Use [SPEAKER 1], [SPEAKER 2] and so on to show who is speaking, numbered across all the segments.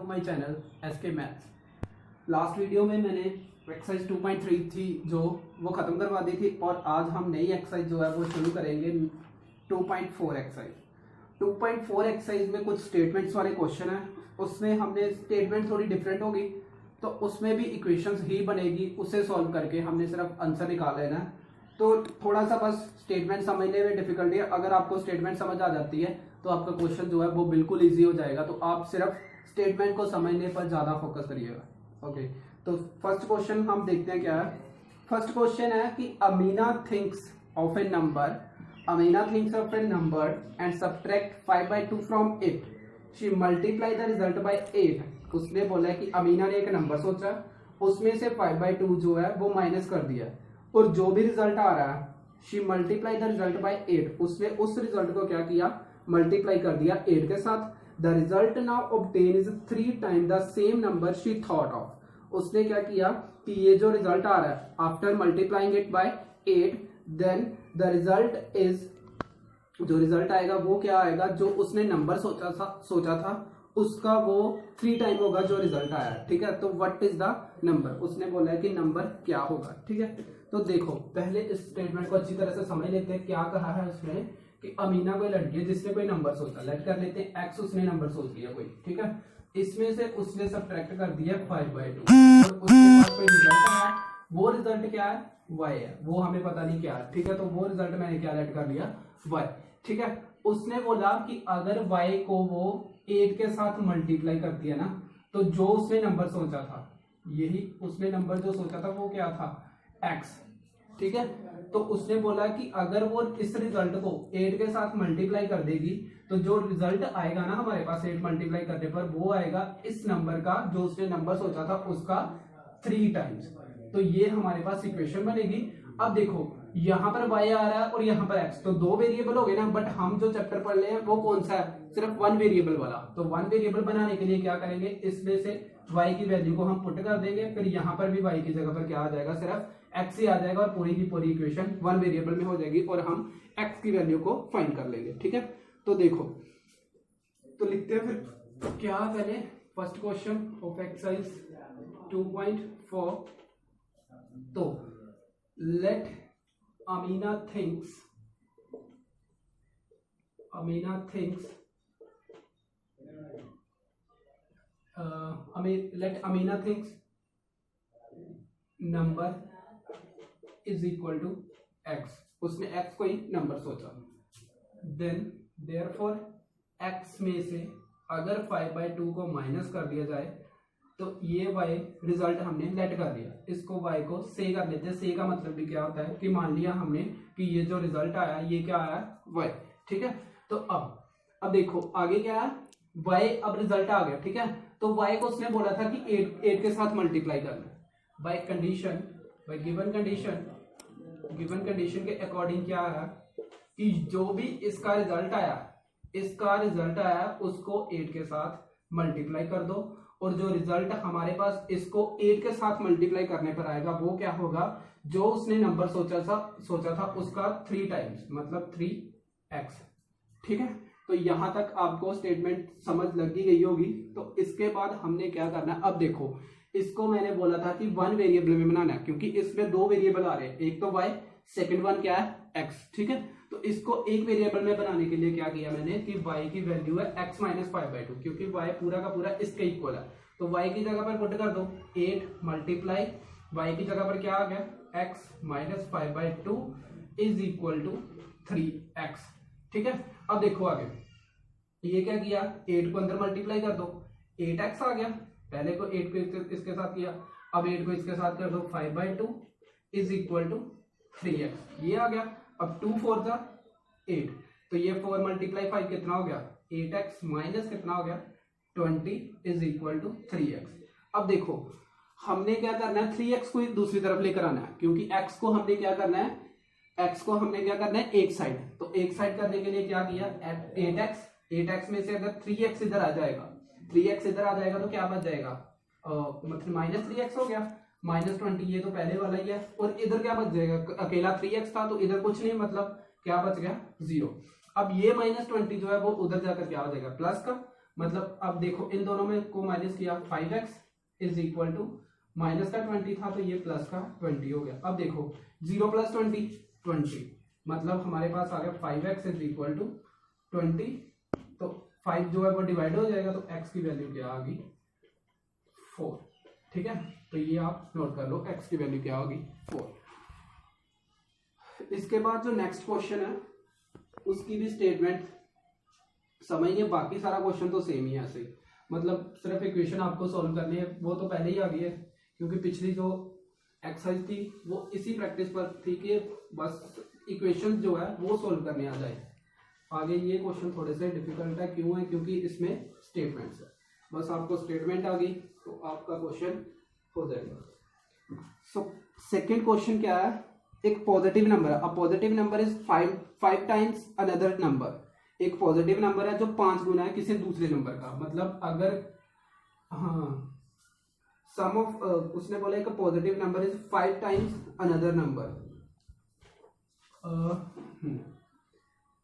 [SPEAKER 1] To my channel SK maths. Last video में मैंने exercise 2.3 थी जो वो ख़त्म करवा दी थी और आज हम नई एक्सरसाइज जो है वो शुरू करेंगे 2.4 एक्सरसाइज। 2.4 एक्सरसाइज में कुछ स्टेटमेंट्स वाले क्वेश्चन है, उसमें हमने स्टेटमेंट थोड़ी डिफरेंट होगी तो उसमें भी इक्वेशंस ही बनेगी, उसे सॉल्व करके हमने सिर्फ आंसर निकाल लेना है। तो थोड़ा सा बस स्टेटमेंट समझने में डिफिकल्टी है, अगर आपको स्टेटमेंट समझ आ जाती है तो आपका क्वेश्चन जो है वो बिल्कुल इजी हो जाएगा। तो आप सिर्फ स्टेटमेंट को समझने पर ज़्यादा फोकस करिएगा। ओके, तो फर्स्ट क्वेश्चन हम देखते हैं क्या है। फर्स्ट क्वेश्चन है कि Amina thinks of A number and subtract 5/2 from it. She multiply the result by 8। उसने बोला है कि अमीना ने एक नंबर सोचा, उसमें से 5/2 जो है वो माइनस कर दिया और जो भी रिजल्ट आ रहा है she multiply the result by 8। उसने उस रिजल्ट को क्या किया, मल्टीप्लाई कर दिया 8 के साथ। The result now obtain is 3 time the same number she thought of. उसने क्या किया कि ये जो रिजल्ट आ रहा है after multiplying it by 8 then the result is, जो रिजल्ट आएगा वो क्या आएगा, जो उसने नंबर सोचा था उसका वो 3 टाइम होगा जो रिजल्ट आया। ठीक है, तो व्हाट इज द नंबर, उसने बोला है कि नंबर क्या होगा। ठीक है, तो देखो पहले इस स्टेटमेंट को अच्छी तरह से समझ लेते हैं। क्या कहा है उसने कि अमीना कोई लड़की है जिसने कोई नंबर सोचा, लेट कर लेते हैं एक्स, उसने नंबर सोच लिया कोई। ठीक है, इसमें से उसने सब्ट्रैक्ट कर दिया 5/2 और उसके बाद कोई रिजल्ट आया, वो रिजल्ट क्या है, y है, वो हमें पता नहीं क्या है। ठीक है, तो वो रिजल्ट मैंने क्या लेट कर लिया, y। ठीक है, उसने बोला कि अगर y को वो 8 के साथ मल्टीप्लाई कर दिया ना, तो जो उसने नंबर सोचा था, यही उसने नंबर जो सोचा था वो क्या था, x। ठीक है, तो उसने बोला कि अगर वो इस रिजल्ट को 8 के साथ मल्टीप्लाई कर देगी तो जो रिजल्ट आएगा ना हमारे पास 8 मल्टीप्लाई करने पर, वो आएगा इस नंबर का, जो उसने नंबर सोचा था उसका 3 टाइम्स। तो ये हमारे पास इक्वेशन बनेगी। अब देखो यहाँ पर y आ रहा है और यहाँ पर x, तो 2 वेरिएबल हो गए ना, बट हम जो चैप्टर पढ़ रहे हैं वो कौन सा है, सिर्फ 1 वेरिएबल वाला। तो 1 वेरिएबल बनाने के लिए क्या करेंगे, इसमें से y की वैल्यू को हम पुट कर देंगे, फिर यहाँ पर भी y की जगह पर क्या आ जाएगा, सिर्फ x ही आ जाएगा और पूरी की पूरी इक्वेशन 1 वेरिएबल में हो जाएगी और हम x की वैल्यू को फाइंड कर लेंगे। ठीक है, तो देखो तो लिखते हैं फिर क्या करें। फर्स्ट क्वेश्चन ऑफ एक्सरसाइज 2.4, तो let Amina thinks number is equal to x. उसने एक्स को ही नंबर सोचा, देन देयरफॉर एक्स में से अगर 5/2 को माइनस कर दिया जाए तो ये y रिजल्ट हमने लेट कर दिया, इसको y को से कर लेते हैं। से का मतलब भी क्या होता है कि मान लिया हमने कि ये जो रिजल्ट आया ये क्या आया, y। ठीक है, तो अब देखो आगे क्या है, y अब रिजल्ट आ गया। ठीक है, तो y को उसने बोला था कि 8 के साथ मल्टीप्लाई करना by condition, by given condition के अकॉर्डिंग क्या है कि जो भी इसका रिजल्ट आया उसको 8 के साथ मल्टीप्लाई कर दो और जो रिजल्ट हमारे पास इसको 8 के साथ मल्टीप्लाई करने पर आएगा वो क्या होगा, जो उसने नंबर सोचा था उसका 3 टाइम्स, मतलब 3x। ठीक है, तो यहां तक आपको स्टेटमेंट समझ लगी गई होगी। तो इसके बाद हमने क्या करना है, अब देखो इसको मैंने बोला था कि 1 वेरिएबल में बनाना है क्योंकि इसमें 2 वेरिएबल आ रहे हैं, एक तो y, सेकंड वन क्या है, x। ठीक है, तो इसको एक वेरिएबल में बनाने के लिए क्या किया मैंने कि y की वैल्यू है x माइनस 5/2, क्योंकि y पूरा का पूरा इसके इक्वल है। तो y की जगह पर पुट कर दो 8 मल्टीप्लाई y की जगह पर क्या आ गया, x minus 5/2 is equal to 3x। ठीक है, अब देखो आगे ये क्या किया, 8 को अंदर मल्टीप्लाई कर दो, 8x आ गया, पहले को 8 को इसके साथ किया, अब 8 को इसके साथ कर दो 5/2 इज इक्वल टू 3x, ये आ गया। अब 2 4 जा 8, तो ये 4 मल्टीप्लाई 5 कितना हो गया, 8x माइनस कितना हो गया 20 इज इक्वल टू 3x। अब देखो हमने क्या करना है, 3x को दूसरी तरफ लेकर आना है क्योंकि x को हमने क्या करना है एक साइड। तो एक साइड करने के लिए क्या किया, 8x में से अगर 3x इधर आ जाएगा तो क्या बच जाएगा, मतलब माइनस 3x हो गया, -20 ये तो पहले वाला ही है, और इधर क्या बच जाएगा, अकेला 3x था तो इधर कुछ नहीं, मतलब क्या बच गया 0। अब ये -20 जो है वो उधर जाकर क्या हो जाएगा प्लस का, मतलब अब देखो इन दोनों में को माइनस किया, 5x is equal to minus का 20 था तो ये प्लस का 20 हो गया। अब देखो 0 प्लस 20 मतलब हमारे पास आ गया 5x इज इक्वल टू 20। तो 5 जो है वो डिवाइड हो जाएगा तो x की वैल्यू क्या आ गई 4। ठीक है, तो ये आप नोट कर लो x की वैल्यू क्या होगी 4। इसके बाद जो नेक्स्ट क्वेश्चन है उसकी भी स्टेटमेंट समझिए, बाकी सारा क्वेश्चन तो सेम ही है ऐसे ही, मतलब सिर्फ इक्वेशन आपको सॉल्व करनी है, वो तो पहले ही आ गई है क्योंकि पिछली जो एक्सरसाइज थी वो इसी प्रैक्टिस पर थी कि बस इक्वेशन जो है वो सॉल्व करने आ जाए। आगे ये क्वेश्चन थोड़े से डिफिकल्ट है, क्यों है, क्योंकि इसमें स्टेटमेंट्स है, बस आपको स्टेटमेंट आ गई तो आपका क्वेश्चन हो जाएगा। सो सेकेंड क्वेश्चन क्या है, एक पॉजिटिव नंबर है, a positive number is 5 times another number. एक पॉजिटिव नंबर है जो 5 गुना है किसी दूसरे नंबर का, मतलब अगर हाँ सम ऑफ उसने बोला एक positive number is 5 times another number.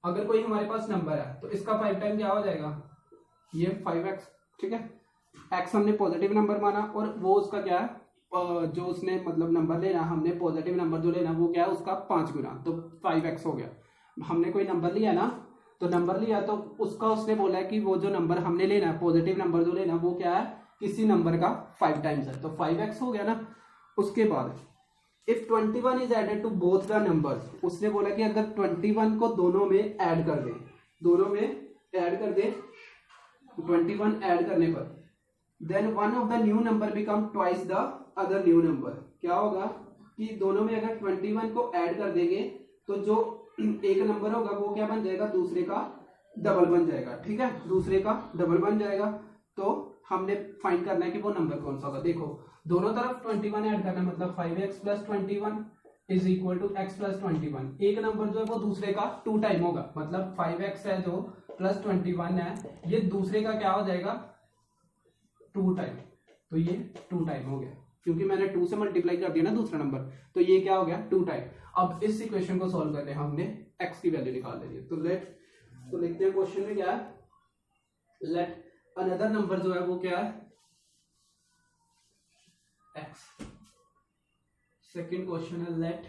[SPEAKER 1] अगर कोई हमारे पास नंबर है तो इसका 5 टाइम क्या हो जाएगा, ये 5x। ठीक है, x हमने पॉजिटिव नंबर माना और वो उसका क्या है जो उसने मतलब नंबर लेना, हमने पॉजिटिव नंबर जो लेना वो क्या है उसका 5 गुना, तो 5x हो गया। हमने कोई नंबर लिया ना, तो नंबर लिया तो उसका उसने बोला है कि वो जो नंबर हमने लेना है, पॉजिटिव नंबर जो लेना वो क्या है किसी नंबर का 5 टाइम्स है, तो 5x हो गया ना। उसके बाद if 21 is added to both the numbers, उसने बोला कि अगर 21 को दोनों में ऐड कर दे, दोनों में ऐड कर दे 21 ऐड करने पर, then one of the new number become twice the other new number. क्या होगा कि दोनों में अगर 21 को ऐड कर देंगे तो जो एक नंबर होगा वो क्या बन जाएगा, दूसरे का डबल बन जाएगा। ठीक है, दूसरे का डबल बन जाएगा, तो हमने फाइंड करना है कि वो नंबर कौन सा होगा। देखो दोनों तरफ 21 ऐड करना है, मतलब 5x plus 21 is equal to x plus 21। एक नंबर जो है वो दूसरे का 2 टाइम होगा, मतलब 5x है जो प्लस 21 है, ये दूसरे का क्या हो जाएगा 2 टाइम, तो ये 2 टाइम हो गया क्योंकि मैंने 2 से मल्टीप्लाई कर दिया ना दूसरा नंबर, तो ये क्या हो गया 2 टाइम। अब इस इक्वेशन को सॉल्व करने हमने x की वैल्यू निकाल लेनी है, तो लिखते हैं क्वेश्चन में क्या है, लेट अनदर नंबर जो है वो क्या है x। सेकंड क्वेश्चन है लेट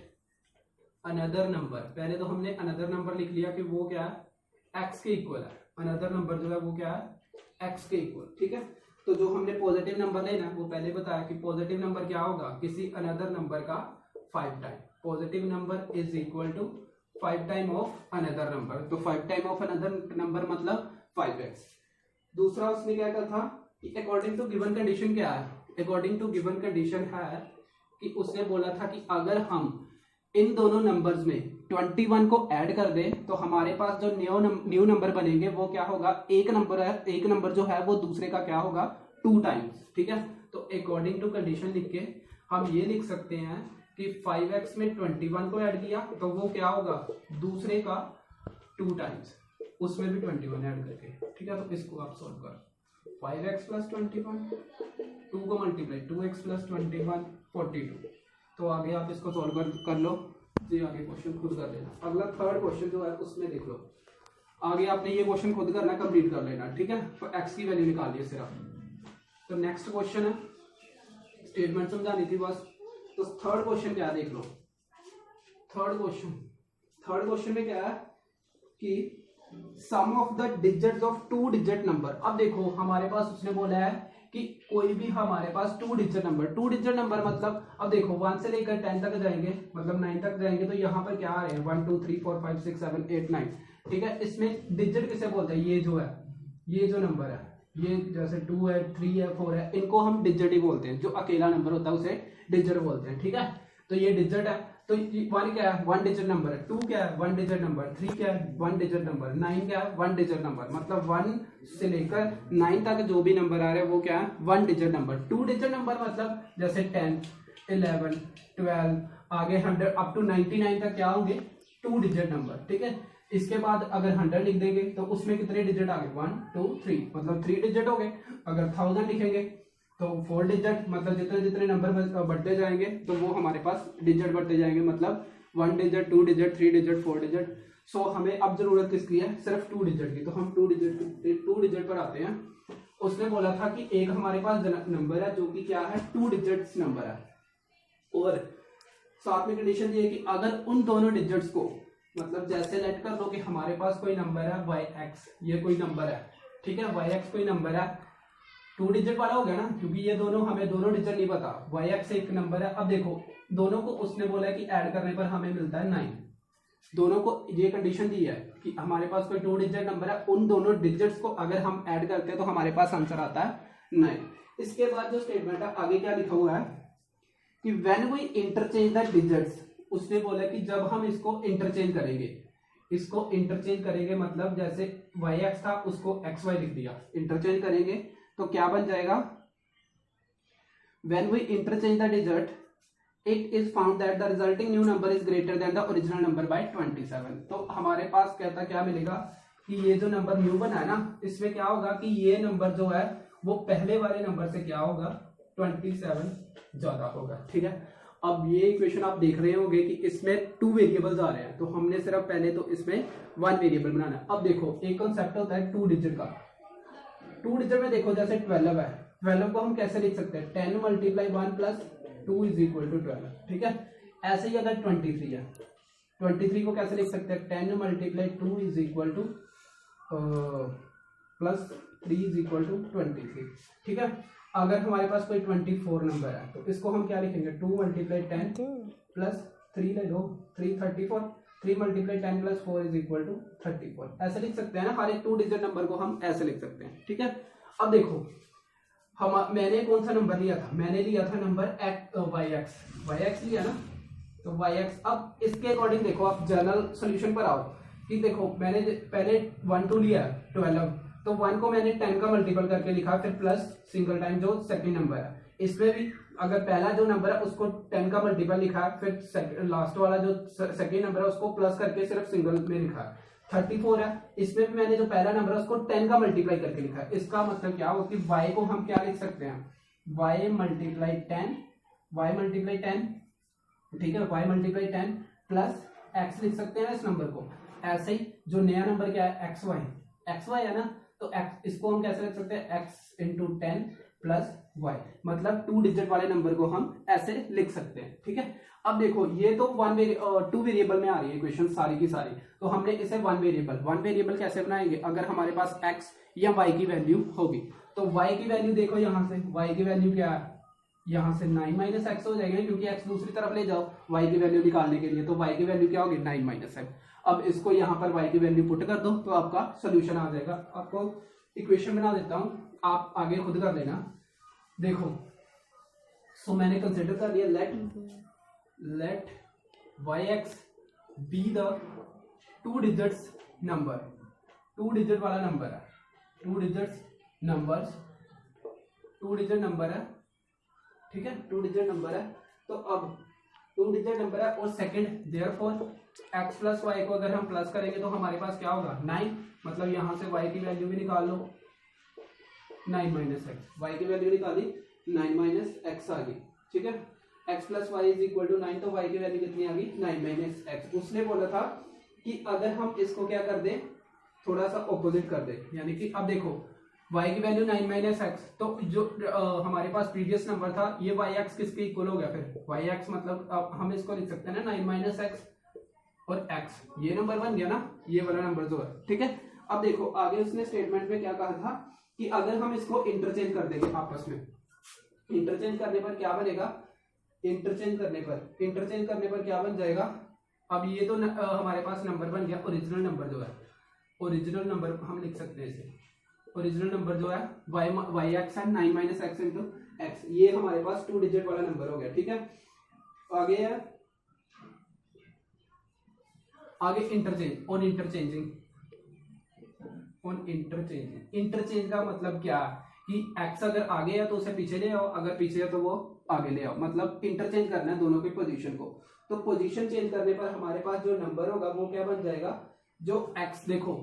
[SPEAKER 1] अनदर नंबर, पहले तो हमने अनदर नंबर लिख लिया कि वो क्या है x के इक्वल है, अनदर नंबर जो है वो क्या है x के इक्वल। ठीक है, तो जो हमने पॉजिटिव नंबर लेना है वो पहले बताया कि पॉजिटिव नंबर क्या होगा किसी अनदर नंबर का 5 time, positive number is equal to 5 time of another number, तो 5 टाइम ऑफ अनदर नंबर मतलब 5x। दूसरा उसने क्या कहा था कि अकॉर्डिंग टू गिवन कंडीशन क्या है, अकॉर्डिंग टू गिवन कंडीशन है कि उसने बोला था कि अगर हम इन दोनों नंबर्स में 21 को ऐड कर दें तो हमारे पास जो न्यू नंबर बनेंगे वो क्या होगा, एक नंबर जो है वो दूसरे का क्या होगा 2 टाइम्स। ठीक है, तो अकॉर्डिंग टू कंडीशन लिख के हम ये लिख सकते हैं कि 5x में 21 को ऐड किया तो वो क्या होगा दूसरे का 2 टाइम्स, उसमें भी 21 ऐड करके। ठीक है, तो इसको आप सॉल्व कर 5x प्लस 21, 2 को मल्टीप्लाई 2x प्लस 21 42। तो आगे आप इसको सॉल्व कर लो जी, आगे क्वेश्चन खुद कर लेना। अगला थर्ड क्वेश्चन जो है उसमें देख लो, आगे आपने ये क्वेश्चन खुद करना कंप्लीट कर लेना। ठीक है, तो x की वैल्यू निकालिए सिर्फ। तो नेक्स्ट क्वेश्चन है, स्टेटमेंट समझानी थी बस। तो थर्ड क्वेश्चन क्या है देख लो, थर्ड क्वेश्चन में क्या है कि sum of the digits of 2 digit number. अब देखो हमारे पास उसने बोला है कि कोई भी हमारे पास 2 डिजिट नंबर मतलब अब देखो 1 से लेकर 10 तक जाएंगे, मतलब 9 तक जाएंगे, तो यहाँ पर क्या आ रहे हैं 1 2 3 4 5 6 7 8 9। ठीक है, इसमें डिजिट किसे बोलते हैं, ये जो है ये जो नंबर है, ये जैसे 2 है 3 है 4 है, इनको हम डिजिट ही बोलते हैं, जो अकेला नंबर होता है उसे डिजिट बोलते हैं। ठीक है, तो ये डिजिट है, तो 1 क्या है 1 डिजिट नंबर है, 2 क्या है 1 डिजिट नंबर, 3 क्या है 1 डिजिट नंबर, 9 क्या है 1 डिजिट नंबर, मतलब 1 से लेकर 9 तक जो भी नंबर आ रहे हैं वो क्या है 1 डिजिट नंबर। 2 डिजिट नंबर मतलब जैसे 10 11 12 आगे 100 अप टू 99 तक क्या होंगे 2 डिजिट नंबर। ठीक है, इसके बाद अगर 100 लिख देंगे तो उसमें कितने डिजिट आ गए 1 2 3, मतलब 3 डिजिट हो गए। अगर 1000 लिखेंगे तो 4 डिजिट, मतलब जितने जितने नंबर बढ़ते जाएंगे तो वो हमारे पास डिजिट बढ़ते जाएंगे, मतलब 1 डिजिट 2 डिजिट 3 डिजिट 4 डिजिट। सो हमें अब जरूरत किसकी है, सिर्फ 2 डिजिट की। तो हम 2 डिजिट पर आते हैं। उसने बोला था कि एक हमारे पास नंबर है जो कि क्या है, 2 डिजिट्स नंबर है, और साथ में कंडीशन ये है कि अगर उन दोनों डिजिट्स को, मतलब जैसे लेट कर दो कि हमारे पास कोई नंबर है yx, ये कोई नंबर है, ठीक है, yx कोई नंबर है, 2 डिजिट वाला हो गया ना, क्योंकि ये दोनों हमें दोनों डिजिट नहीं पता, yx एक नंबर है। अब देखो दोनों को उसने बोला है कि ऐड करने पर हमें मिलता है 9, दोनों को ये कंडीशन दी है कि हमारे पास कोई 2 डिजिट नंबर है, उन दोनों डिजिट्स को अगर हम ऐड करते हैं तो हमारे पास आंसर आता है 9। इसके बाद जो स्टेटमेंट है आगे क्या लिखा हुआ है कि when we interchange the digits, उसने बोला कि जब हम इसको इंटरचेंज करेंगे, इसको इंटरचेंज करेंगे मतलब जैसे yx था उसको xy लिख दिया, इंटरचेंज करेंगे तो क्या बन जाएगा, when we interchange the digit it is found that the resulting new number is greater than the original number by 27। तो हमारे पास कहता क्या मिलेगा कि ये जो नंबर न्यू बना है ना, इसमें क्या होगा कि ये नंबर जो है वो पहले वाले नंबर से क्या होगा, 27 ज्यादा होगा, ठीक है। अब ये इक्वेशन आप देख रहे होंगे कि इसमें 2 वेरिएबल्स आ रहे हैं, तो हमने सिर्फ पहले तो इसमें 1 वेरिएबल बनाना है। अब देखो एक कॉन्सेप्ट होता है 2 डिजिट का, 2 डिजिट में देखो जैसे 12 है, 12 को हम कैसे लिख सकते हैं, 10 × 1 + 2 = 12, ठीक है। ऐसे ही अगर 23 है, 23 को कैसे लिख सकते हैं, 10 × 2 + 3 = 23, ठीक है। अगर हमारे पास कोई 24 नंबर है तो इसको हम क्या लिखेंगे, 2 × 10 + 3 ले लो, 3 34, 3 × 10 + 4 = 34, ऐसे लिख सकते हैं ना, हर एक 2 डिजिट नंबर को हम ऐसे लिख सकते हैं, ठीक है। अब देखो मैंने कौन सा नंबर लिया था, मैंने लिया था नंबर yx लिया ना, तो yx। अब इसके अकॉर्डिंग देखो आप जनरल सोल्यूशन पर आओ कि देखो मैंने पहले 1 2 लिया 12, तो 1 को मैंने 10 का मल्टीपल करके लिखा, फिर प्लस सिंगल टाइम जो सेकंड नंबर है, इसमें भी अगर पहला जो नंबर है उसको 10 का मल्टीपल लिखा, फिर लास्ट वाला जो सेकंड नंबर है उसको प्लस करके सिर्फ सिंगल में लिखा। 34 है, इसमें भी मैंने जो पहला नंबर है उसको 10 का मल्टीप्लाई करके लिखा है। इसका मतलब क्या हो कि y को हम क्या लिख सकते हैं, y × 10, ठीक है, y × 10 प्लस x लिख सकते हैं इस नंबर को। ऐसे ही जो नया नंबर क्या है, xy है ना, तो x इसको हम कैसे लिख सकते हैं, x × 10 + y, मतलब 2 डिजिट वाले नंबर को हम ऐसे लिख सकते हैं, ठीक है। अब देखो ये तो 2 वेरिएबल में आ रही है इक्वेशन सारी की सारी, तो हमने इसे 1 वेरिएबल कैसे बनाएंगे, अगर हमारे पास x या y की वैल्यू होगी, तो y की वैल्यू देखो यहाँ से, y की वैल्यू क्या है, यहाँ से 9 - x हो जाएगा, क्योंकि x दूसरी तरफ ले जाओ y की वैल्यू निकालने के लिए, तो y की वैल्यू क्या होगी, 9 - x। अब इसको यहाँ पर y की वैल्यू पुट कर दो तो आपका सोल्यूशन आ जाएगा। आपको इक्वेशन बना देता हूँ, आप आगे खुद कर लेना। देखो सो मैंने कंसिडर कर लिया, let yx be the 2 digits number, 2 digit वाला नंबर है, 2 डिजिट नंबर है, ठीक है, 2 डिजिट नंबर है। तो अब 2 डिजिट नंबर है और सेकंड, देयरफॉर x + y को अगर हम प्लस करेंगे तो हमारे पास क्या होगा, 9, मतलब यहां से y की वैल्यू भी निकाल लो, 9 - x, y की वैल्यू निकाली 9 - x आ गई, ठीक है। x + y = 9, तो y की वैल्यू कितनी आ गई, 9 - x। उसने बोला था कि अगर हम इसको क्या कर दें, थोड़ा सा ऑपोजिट कर दें, यानी कि अब देखो y की वैल्यू 9 - x, तो जो हमारे पास प्रीवियस नंबर था ये yx किसके इक्वल हो गया, फिर yx मतलब अब हम इसको लिख सकते हैं ना 9 - x और x, ये नंबर बन गया ना, ये वाला नंबर जो है, ठीक है। अब देखो आगे उसने स्टेटमेंट में क्या कहा था कि अगर हम इसको इंटरचेंज कर देंगे आपस में, इंटरचेंज करने पर क्या बनेगा, इंटरचेंज करने पर क्या बन जाएगा। अब ये तो हमारे पास नंबर बन गया, ओरिजिनल नंबर जो है, ओरिजिनल नंबर हम लिख सकते हैं इसे, ओरिजिनल नंबर जो है yx है 9 - x × x, ये हमारे पास 2 डिजिट वाला नंबर हो गया, ठीक है। आगे है, आगे इंटरचेंज का मतलब क्या कि x अगर आगे है तो उसे पीछे ले आओ, अगर पीछे है तो वो आगे ले आओ, मतलब इंटरचेंज करना है दोनों की पोजीशन को। तो पोजीशन चेंज करने पर हमारे पास जो नंबर होगा वो क्या बन जाएगा, जो x, देखो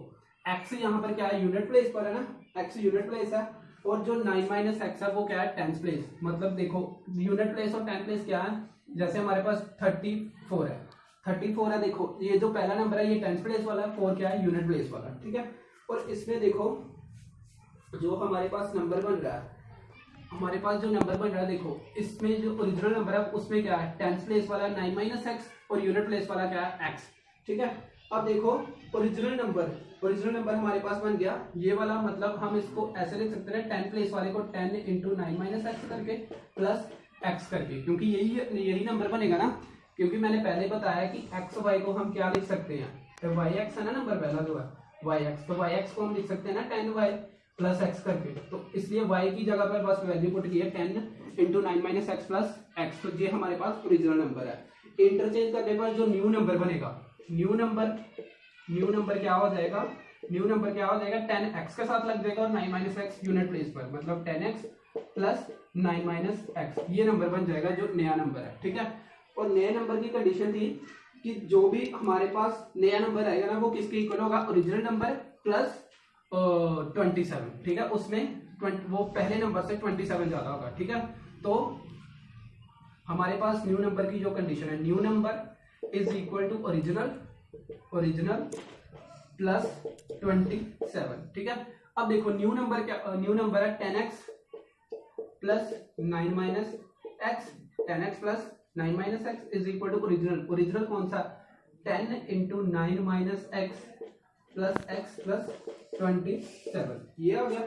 [SPEAKER 1] x यहाँ पर क्या है, यूनिट प्लेस पर है ना, x यूनिट प्लेस है, और जो 9 - x है वो क्या है, टेंस प्लेस। मतलब देखो यूनिट प्लेस और टेंस प्लेस क्या है, जैसे हमारे पास 34 है, 34 है। देखो ये जो पहला नंबर है ये टेंथ प्लेस वाला है, 4 क्या है यूनिट प्लेस वाला, ठीक है। और इसमें देखो जो हमारे पास नंबर बन रहा है, हमारे पास जो नंबर बन रहा है, देखो इसमें जो ओरिजिनल नंबर है उसमें क्या है टेंथ प्लेस वाला 9 माइनस एक्स और यूनिट प्लेस वाला क्या है एक्स, ठीक है। अब देखो ओरिजिनल नंबर हमारे पास बन गया ये वाला, मतलब हम इसको ऐसे लिख सकते हैं 10 प्लेस वाले को 10 इंटू 9 माइनस एक्स करके प्लस एक्स करके, क्योंकि यही नंबर बनेगा ना, क्योंकि मैंने पहले बताया कि एक्स वाई को हम क्या लिख सकते हैं, तो वाई एक्स है ना नंबर पहला जो है वाई एक्स, तो वाई एक्स को हम लिख सकते हैं ना 10y प्लस एक्स करके, तो इसलिए y की जगह पर बस वैल्यू पुट की है 10 into 9 minus x plus x, तो ये हमारे पास ओरिजिनल नंबर है। इंटरचेंज करने पर जो न्यू नंबर बनेगा, न्यू नंबर क्या हो जाएगा, 10x के साथ लग जाएगा और 9 माइनस एक्स यूनिट प्लेस पर, मतलब 10x प्लस 9 माइनस एक्स, ये नंबर बन जाएगा जो नया नंबर है, ठीक है। और नए नंबर की कंडीशन थी कि जो भी हमारे पास नया नंबर आएगा ना वो किसके इक्वल होगा, ओरिजिनल नंबर प्लस 27, ठीक है। उसमें वो पहले नंबर से 27 ज्यादा होगा, ठीक है। तो हमारे पास न्यू नंबर की जो कंडीशन है, new number is equal to original plus 27, ठीक है। अब देखो न्यू नंबर है 10x plus 9 minus x, 10x plus 9 minus x is equal to original कौन सा 10 into 9 minus x plus x plus 27, ये हो गया,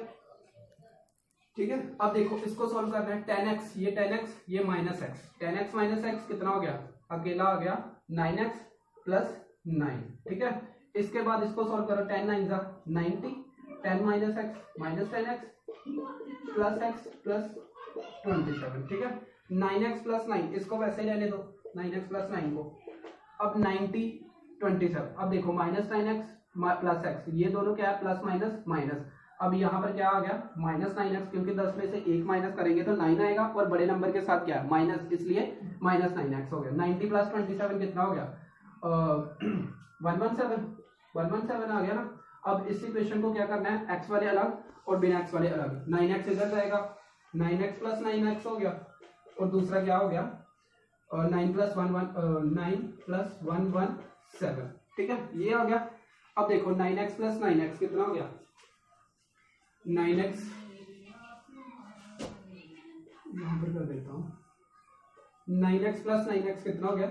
[SPEAKER 1] ठीक है। अब देखो इसको सॉल्व करना है, 10x ये minus x, 10x minus x कितना हो गया, अकेला आ गया 9x प्लस 9, ठीक है। इसके बाद इसको सॉल्व करो, 10 9 जा 90, 10 minus x minus 10x plus x plus 27, ठीक है। 9x प्लस 9 इसको वैसे ही रहने दो, 9x प्लस 9 को, अब 90 27, अब देखो माइनस 9x प्लस एक्स, ये दोनों क्या है प्लस माइनस माइनस, अब यहाँ पर क्या आ गया माइनस 9x, क्योंकि 10 में से एक माइनस करेंगे तो 9 आएगा और बड़े नंबर के साथ क्या माइनस, इसलिए माइनस 9x हो गया। 90 प्लस 27 कितना हो गया 117 आ गया ना। अब इस इक्वेशन को क्या करना है, एक्स वाले अलग और बिना एक्स वाले अलग, 9x इधर जाएगा, 9x प्लस 9x हो गया, और दूसरा क्या हो गया 9 प्लस 117, ठीक है, ये हो गया। अब देखो 9x प्लस 9x कितना हो गया, 9x यहां पर कर देता हूं, 9x प्लस 9x कितना हो गया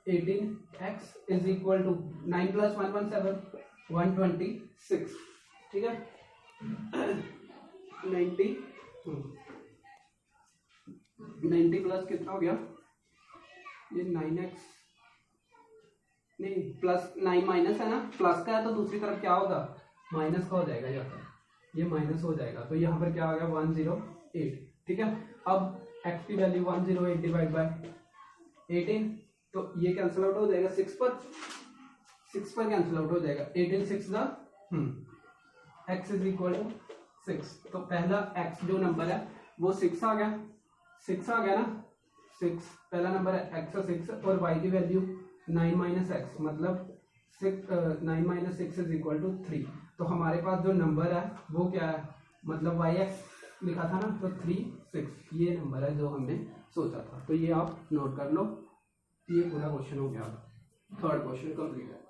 [SPEAKER 1] 18x is equal to 9 plus 117 126, ठीक है। 90 प्लस कितना हो गया, ये 9x नहीं प्लस 9 माइनस है ना, प्लस का है तो दूसरी तरफ क्या होगा माइनस का हो जाएगा, ये माइनस हो जाएगा, तो यहाँ पर क्या आ गया 108, ठीक है। अब x की वैल्यू 108 डिवाइड बाय 18, तो ये कैंसिल आउट हो जाएगा 6 पर कैंसिल आउट हो जाएगा, 18 6 दा x इज इक्वल टू 6, तो पहला x जो नंबर है वो 6 आ गया ना, 6 पहला नंबर है x 6 और y की वैल्यू 9 माइनस एक्स, मतलब 9 माइनस 6 इज इक्वल टू 3, तो हमारे पास जो नंबर है वो क्या है, मतलब वाई एक्स लिखा था ना, तो 3 6 ये नंबर है जो हमने सोचा था, तो ये आप नोट कर लो, ये पूरा क्वेश्चन हो गया, थर्ड क्वेश्चन कंप्लीट है।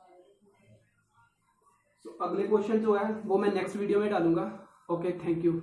[SPEAKER 1] तो अगले क्वेश्चन जो है वो मैं नेक्स्ट वीडियो में डालूंगा। Okay, thank you.